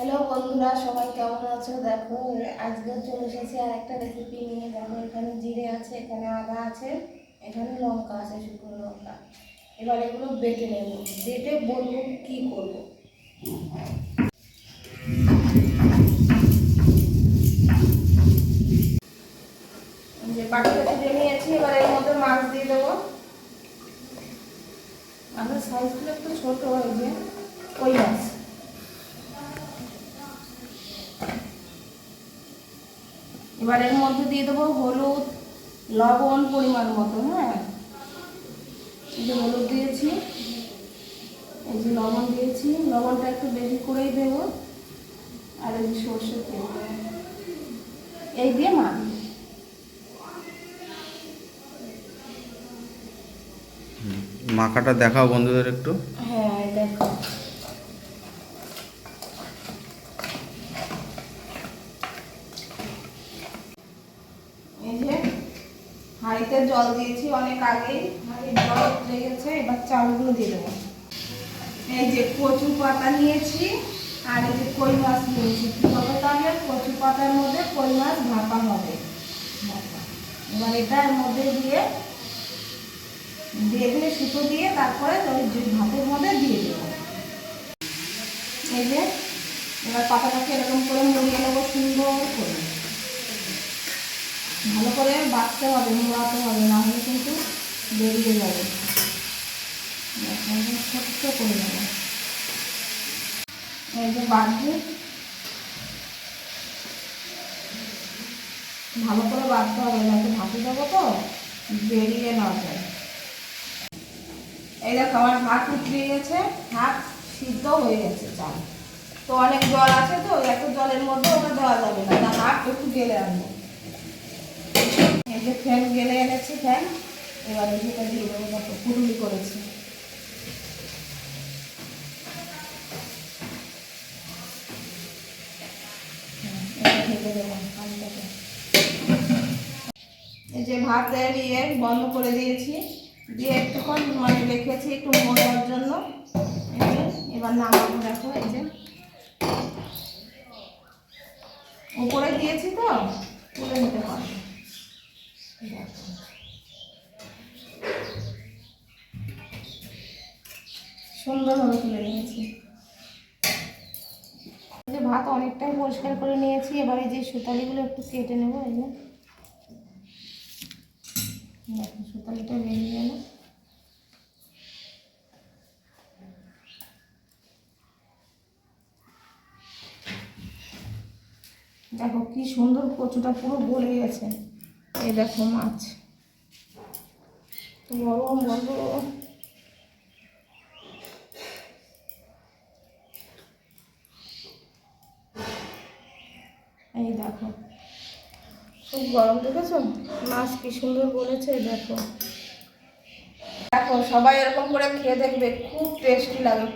Hello বন্ধুরা, সবাই কেমন আছো? দেখো আজকে চলে এসেছি আর একটা রেসিপি নিয়ে। দেখো এখানে জিরে আছে, এখানে আদা আছে, এখানে লঙ্কা আছে, শুকনো লঙ্কা। এবার এগুলো বেটে নেব, বেটে বলবো কি করব। যে বাটিটা তুলে নিয়েছি, এবার এর মধ্যে মাছ দিয়ে দেবো। মাছের সাইজগুলো একটু ছোট হয়েছে, কই মাছ। এবার এর মধ্যে দিয়ে দেবো হলুদ, লবণ পরিমাণ মতো। হ্যাঁ, এই যে হলুদ দিয়েছি, এই যে লবণ দিয়েছি, লবণটা একটু বেশি করেই দেবো। আর এই যে সর্ষের তেল, এই দিয়ে মাখবো। মাখাটা দেখাও বন্ধুদের একটু। হ্যাঁ দেখো, এই যে হাঁড়িতে জল দিয়েছি অনেক আগেই, হাঁড়ির জল উঠে গেছে। এবার চাউলগুলো দিয়ে দেবো। এই যে কচু পাতা নিয়েছি আর এই যে কই মাছ নিয়েছি। কি হবে তাহলে? কচু পাতার মধ্যে কই মাছ ভাপা হবে। এবার এটা এর মধ্যে দিয়ে দিয়ে সুতো দিয়ে তারপরে ওই ভাতের মধ্যে দিয়ে দেবো। এই যে এবার পাতাটাকে এরকম করে মুড়িয়ে নেবো সুন্দর করে। ভালো করে বাঁচতে হবে, মোড়াতে হবে, না হলে কিন্তু বেরিয়ে যাবে। ছোট্ট করে নেবো, এই যে বাঁধবো, ভালো করে বাঁধতে হবে, যাতে ভাতে দেবো তো বেরিয়ে না যায়। এই দেখো আমার ভাত উঠিয়ে গেছে, ভাত সিদ্ধ হয়ে গেছে। চাল তো অনেক জল আছে, তো এত জলের মধ্যে ওটা দেওয়া যাবে না, তা হাত একটু গেলে আনবো। এই যে ফ্যান গেলে এনেছি, ফ্যান এবারে যেটা দিয়ে দেবো। দেখো কুটুলি করেছি। এই যে ভাতের বন্ধ করে দিয়েছি, দিয়ে একটুক্ষণ রেখেছি একটু মোড়ার জন্য। এবার নামাবো। দেখো এই যে উপরে দিয়েছি, তো তুলে নিতে পারবো। সুন্দরভাবে তুলে নিয়েছি। যে ভাত অনেকটাই পরিষ্কার করে নিয়েছি। এবার এই যে সুতালিগুলো একটু কেটে নেবো। এই যে দেখো সুতালিটা বেরিয়ে গেল। দেখো কি সুন্দর, কচুটা পুরো গলে গেছে। এই দেখো মাছ গরম বন্ধ। এই দেখো খুব গরম, দেখেছো মাছ কি সুন্দর বলেছে। দেখো দেখো সবাই এরকম করে খেয়ে দেখবে, খুব টেস্টি লাগে।